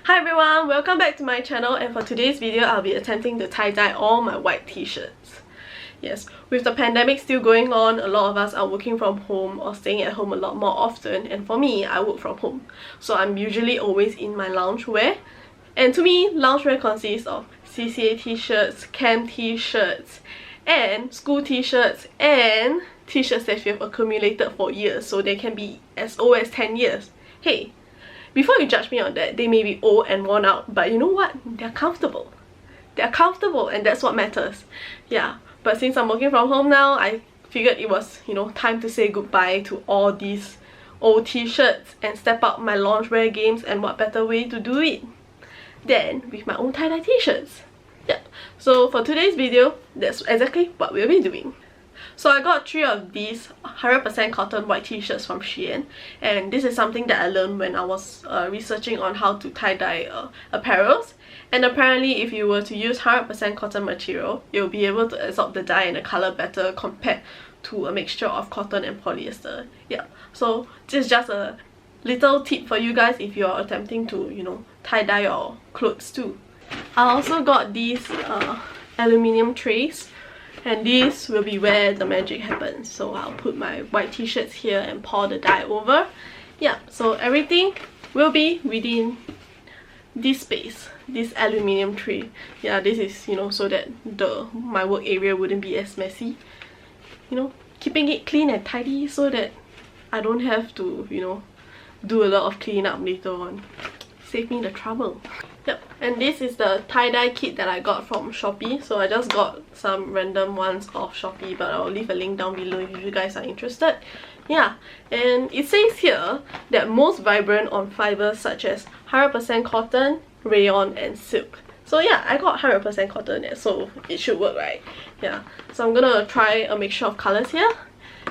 Hi everyone, welcome back to my channel, and for today's video I'll be attempting to tie-dye all my white t-shirts. Yes, with the pandemic still going on, a lot of us are working from home or staying at home a lot more often, and for me, I work from home. So I'm usually always in my loungewear, and to me, loungewear consists of CCA t-shirts, camp t-shirts, and school t-shirts, and t-shirts that you have accumulated for years, so they can be as old as 10 years. Hey, before you judge me on that, they may be old and worn out, but you know what? They're comfortable. They're comfortable, and that's what matters. Yeah, but since I'm working from home now, I figured it was, time to say goodbye to all these old t-shirts and step up my loungewear games, and what better way to do it than with my own tie-dye t-shirts. Yeah, so for today's video, that's exactly what we'll be doing. So I got 3 of these 100% cotton white t-shirts from Shein, and this is something that I learned when I was researching on how to tie-dye apparels. And apparently if you were to use 100% cotton material, you'll be able to absorb the dye and the colour better compared to a mixture of cotton and polyester. Yeah, so this is just a little tip for you guys if you're attempting to, tie-dye your clothes too. I also got these aluminium trays, and this will be where the magic happens. So I'll put my white t-shirts here and pour the dye over. Yeah, so everything will be within this space, this aluminium tray. Yeah, this is, so that my work area wouldn't be as messy. Keeping it clean and tidy so that I don't have to, do a lot of cleanup later on. Save me the trouble. Yep, and this is the tie-dye kit that I got from Shopee. So I just got some random ones off Shopee, but I'll leave a link down below if you guys are interested. Yeah, and it says here that most vibrant on fibers such as 100% cotton, rayon, and silk. So yeah, I got 100% cotton there, so it should work, right? Yeah, so I'm gonna try a mixture of colors here,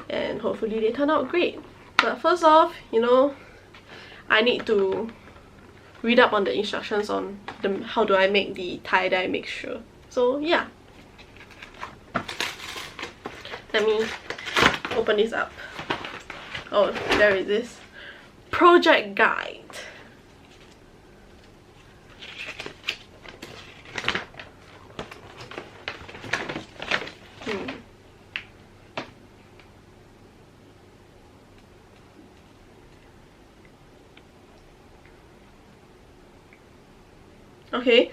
and hopefully they turn out great. But first off, I need to read up on the instructions on how do I make the tie-dye mixture. So yeah, let me open this up. Oh, there it is. Project guide. Okay,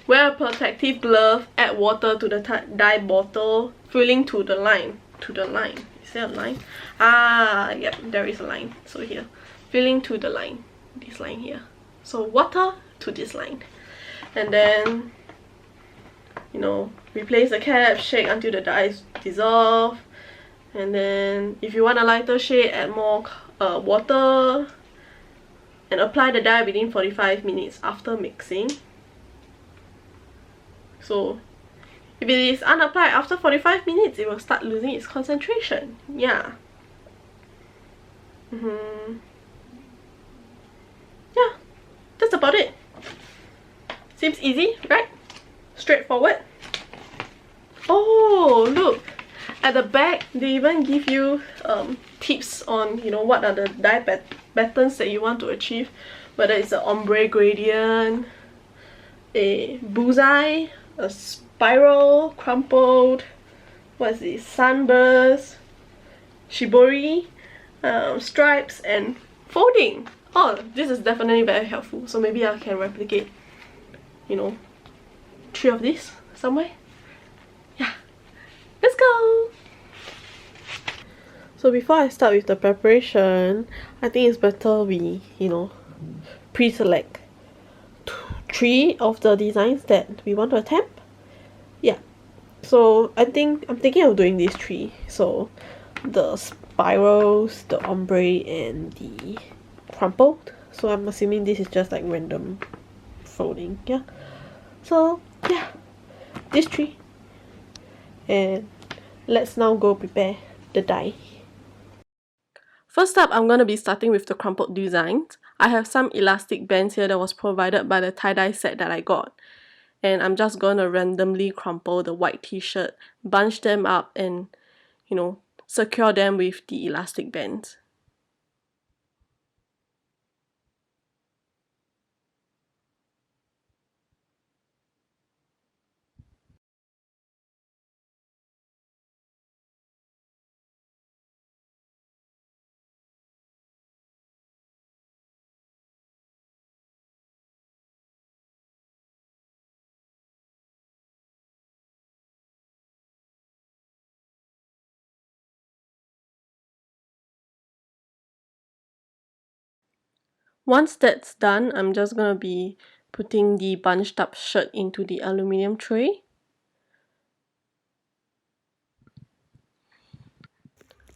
wear a protective glove, add water to the dye bottle, filling to the line. Is there a line? Ah, yep, there is a line. So here, filling to the line, this line here. So water to this line. And then, replace the cap, shake until the dye dissolve. And then, if you want a lighter shade, add more water. And apply the dye within 45 minutes after mixing. So if it is unapplied after 45 minutes, it will start losing its concentration. Yeah. Yeah, that's about it. Seems easy, right? Straightforward. Oh, look. At the back, they even give you tips on, what are the dye patterns that you want to achieve. Whether it's an ombre gradient, a bullseye, a spiral, crumpled, what's this, sunburst, shibori, stripes, and folding. Oh, this is definitely very helpful. So maybe I can replicate, 3 of these somewhere. Yeah, let's go! So before I start with the preparation, I think it's better we, pre-select 3 of the designs that we want to attempt. Yeah, so I'm thinking of doing these 3. So the spirals, the ombre, and the crumpled. So I'm assuming this is just like random folding. Yeah, so yeah, these 3, and let's now go prepare the dye. First up, I'm going to be starting with the crumpled designs. I have some elastic bands here that was provided by the tie-dye set that I got. And I'm just going to randomly crumple the white t-shirt, bunch them up, and, secure them with the elastic bands. Once that's done, I'm just going to be putting the bunched up shirt into the aluminium tray.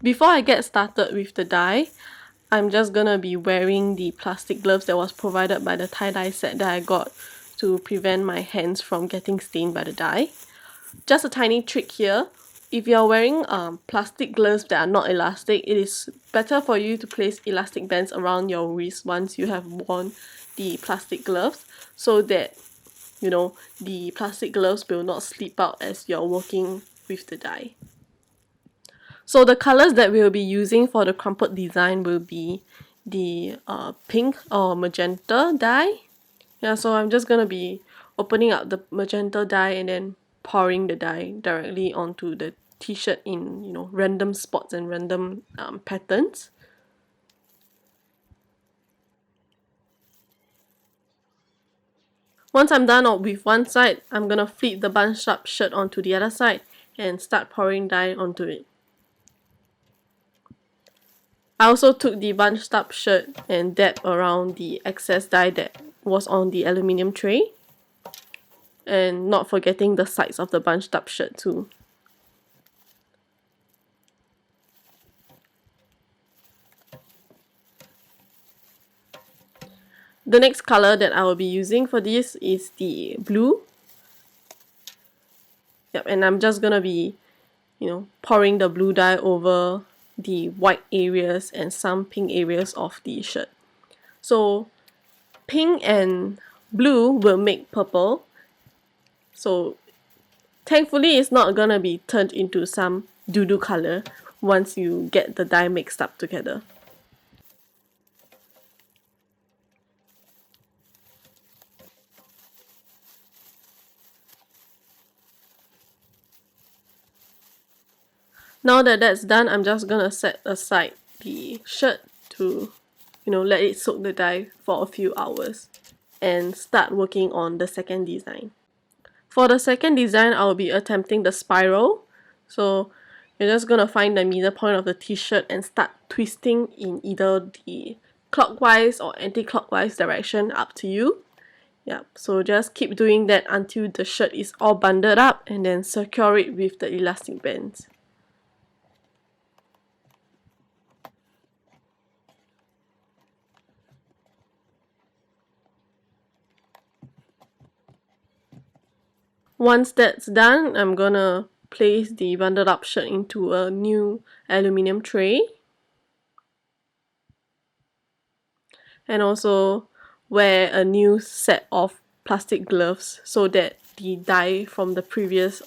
Before I get started with the dye, I'm just going to be wearing the plastic gloves that was provided by the tie-dye set that I got to prevent my hands from getting stained by the dye. Just a tiny trick here. If you're wearing plastic gloves that are not elastic, it is better for you to place elastic bands around your wrist once you have worn the plastic gloves, so that the plastic gloves will not slip out as you're working with the dye. So the colors that we'll be using for the crumpled design will be the pink or magenta dye. Yeah, so I'm just gonna be opening up the magenta dye and then pouring the dye directly onto the t-shirt in random spots and random patterns. Once I'm done with one side, I'm gonna flip the bunched up shirt onto the other side and start pouring dye onto it. I also took the bunched up shirt and dabbed around the excess dye that was on the aluminium tray, and not forgetting the sides of the bunched up shirt too. The next color that I will be using for this is the blue. Yep, and I'm just gonna be, pouring the blue dye over the white areas and some pink areas of the shirt. So pink and blue will make purple. So thankfully it's not gonna be turned into some doo-doo color once you get the dye mixed up together. Now that that's done, I'm just gonna set aside the shirt to, let it soak the dye for a few hours and start working on the second design. For the second design, I'll be attempting the spiral. So you're just gonna find the middle point of the t-shirt and start twisting in either the clockwise or anti-clockwise direction, up to you. Yeah, so just keep doing that until the shirt is all bundled up, and then secure it with the elastic bands. Once that's done, I'm gonna place the bundled up shirt into a new aluminium tray, and also wear a new set of plastic gloves so that the dye from the previous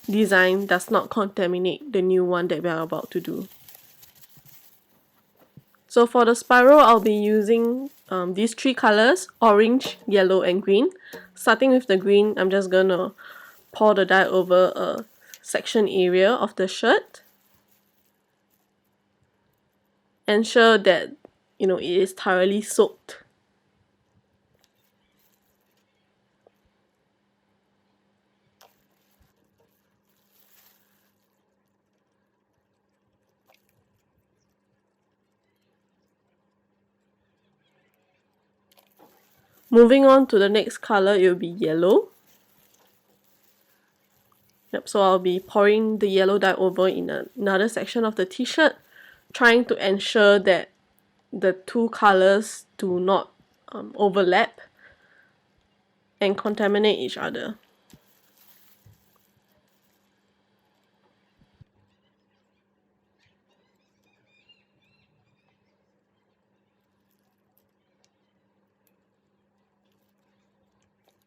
design does not contaminate the new one that we are about to do. So for the spiral, I'll be using these three colors: orange, yellow, and green. Starting with the green, I'm just gonna pour the dye over a section area of the shirt. Ensure that it is thoroughly soaked. Moving on to the next color, it will be yellow. Yep, so I'll be pouring the yellow dye over in another section of the t-shirt, trying to ensure that the two colors do not overlap and contaminate each other.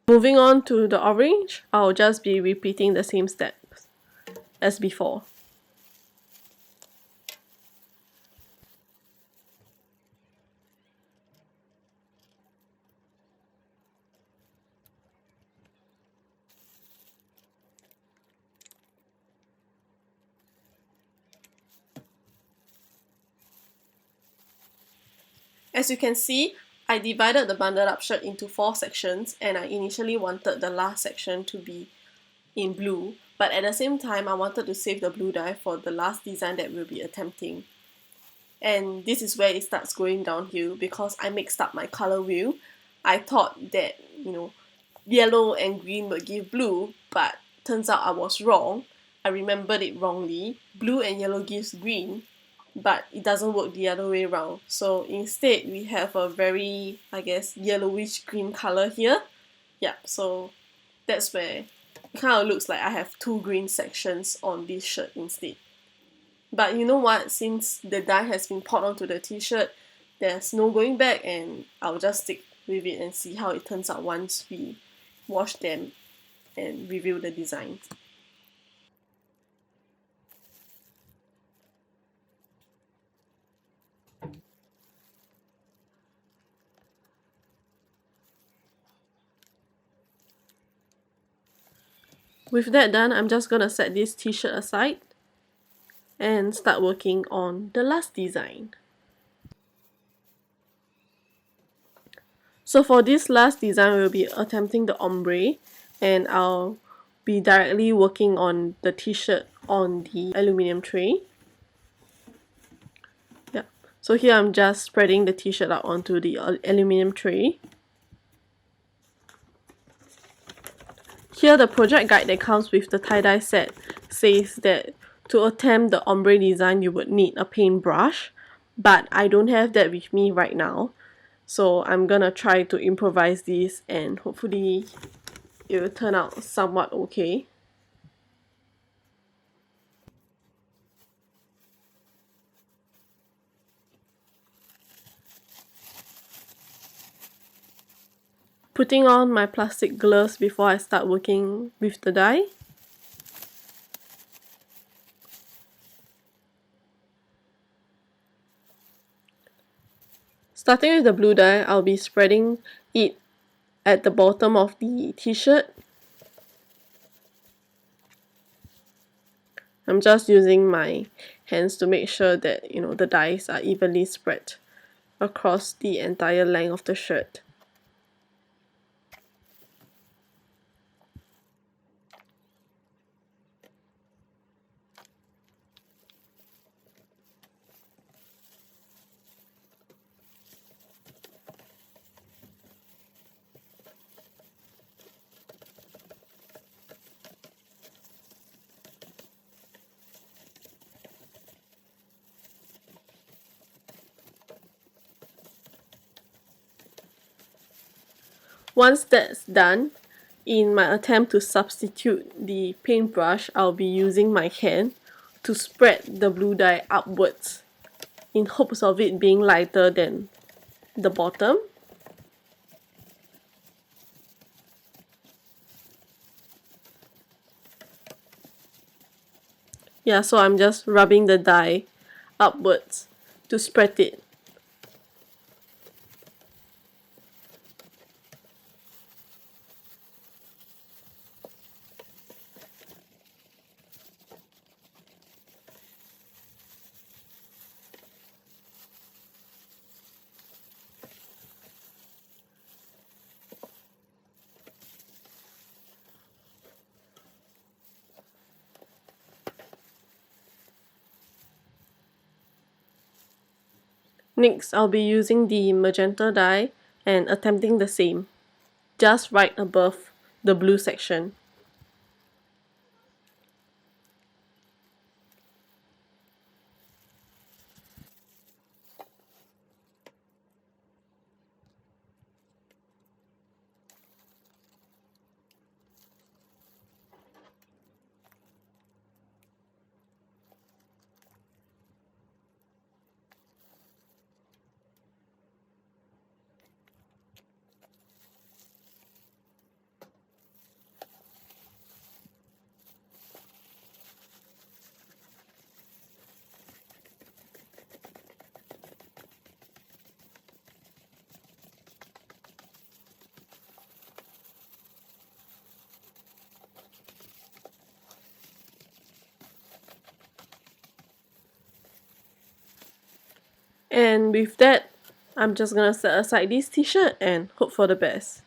Moving on to the orange, I'll just be repeating the same steps as before. As you can see, I divided the bundled up shirt into 4 sections, and I initially wanted the last section to be in blue, but at the same time I wanted to save the blue dye for the last design that we'll be attempting. and this is where it starts going downhill because I mixed up my color wheel. I thought that, yellow and green would give blue, but turns out I was wrong. I remembered it wrongly. Blue and yellow gives green, but it doesn't work the other way around. So instead we have a very, I guess, yellowish green color here. Yeah, so that's where it kind of looks like I have two green sections on this shirt instead. But you know what, since the dye has been poured onto the t-shirt, there's no going back, and I'll just stick with it and see how it turns out once we wash them and review the design. With that done, I'm just gonna set this t-shirt aside and start working on the last design. So for this last design, we'll be attempting the ombre, and I'll be directly working on the t-shirt on the aluminium tray. Yeah. So here I'm just spreading the t-shirt out onto the aluminium tray. Here the project guide that comes with the tie-dye set says that to attempt the ombre design you would need a paintbrush, but I don't have that with me right now. So I'm gonna try to improvise this and hopefully it will turn out somewhat okay. Putting on my plastic gloves before I start working with the dye. Starting with the blue dye, I'll be spreading it at the bottom of the t-shirt. I'm just using my hands to make sure that the dyes are evenly spread across the entire length of the shirt. Once that's done, in my attempt to substitute the paintbrush, I'll be using my hand to spread the blue dye upwards in hopes of it being lighter than the bottom. Yeah, so I'm just rubbing the dye upwards to spread it. Next, I'll be using the magenta dye and attempting the same, just right above the blue section. And with that, I'm just gonna set aside this t-shirt and hope for the best.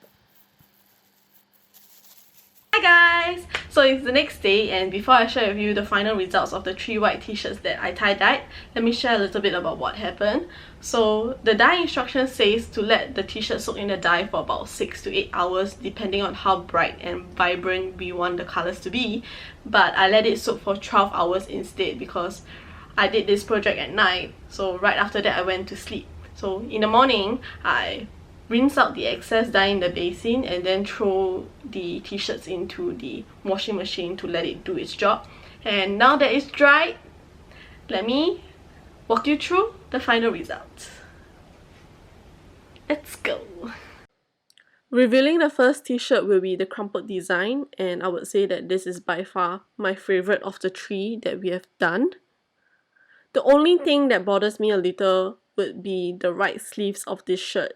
Hi guys! So it's the next day, and before I share with you the final results of the 3 white t-shirts that I tie-dyed, let me share a little bit about what happened. So the dye instruction says to let the t-shirt soak in the dye for about 6 to 8 hours depending on how bright and vibrant we want the colours to be, but I let it soak for 12 hours instead because I did this project at night, so right after that I went to sleep. So in the morning, I rinse out the excess dye in the basin and then throw the t-shirts into the washing machine to let it do its job. And now that it's dried, let me walk you through the final results. Let's go! Revealing the first t-shirt will be the Crumpled Design, and I would say that this is by far my favourite of the 3 that we have done. The only thing that bothers me a little would be the right sleeves of this shirt,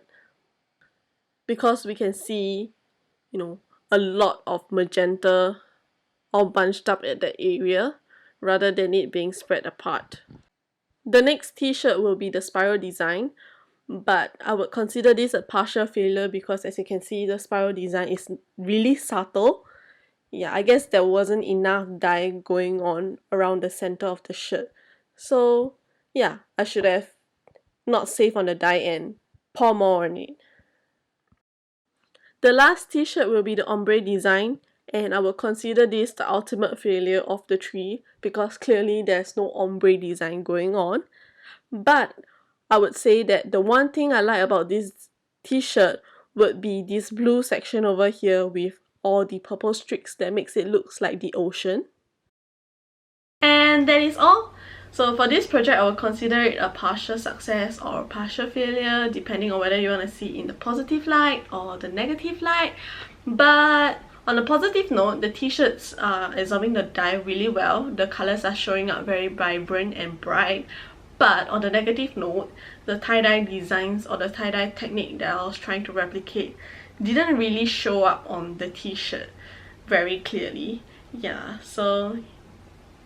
because we can see, a lot of magenta all bunched up at that area rather than it being spread apart. The next t-shirt will be the Spiral Design, but I would consider this a partial failure because as you can see, the Spiral Design is really subtle. Yeah, I guess there wasn't enough dye going on around the center of the shirt. So yeah, I should have not saved on the dye and pour more on it. The last t-shirt will be the Ombre Design, and I will consider this the ultimate failure of the 3 because clearly there's no ombre design going on. But I would say that the one thing I like about this t-shirt would be this blue section over here with all the purple streaks that makes it look like the ocean. And that is all. So for this project, I will consider it a partial success or a partial failure depending on whether you want to see it in the positive light or the negative light. But on a positive note, the t-shirts are absorbing the dye really well. The colours are showing up very vibrant and bright. But on the negative note, the tie-dye designs or the tie-dye technique that I was trying to replicate didn't really show up on the t-shirt very clearly. Yeah, so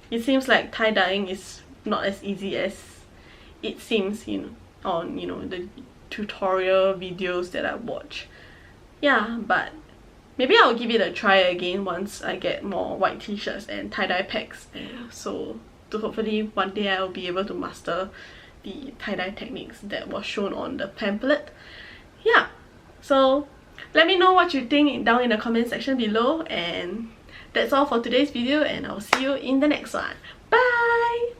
it seems like tie-dyeing is not as easy as it seems on the tutorial videos that I watch. Yeah, but maybe I'll give it a try again once I get more white t-shirts and tie-dye packs, so to hopefully one day I'll be able to master the tie-dye techniques that was shown on the pamphlet. Yeah, so let me know what you think down in the comment section below, and that's all for today's video, and I'll see you in the next one. Bye!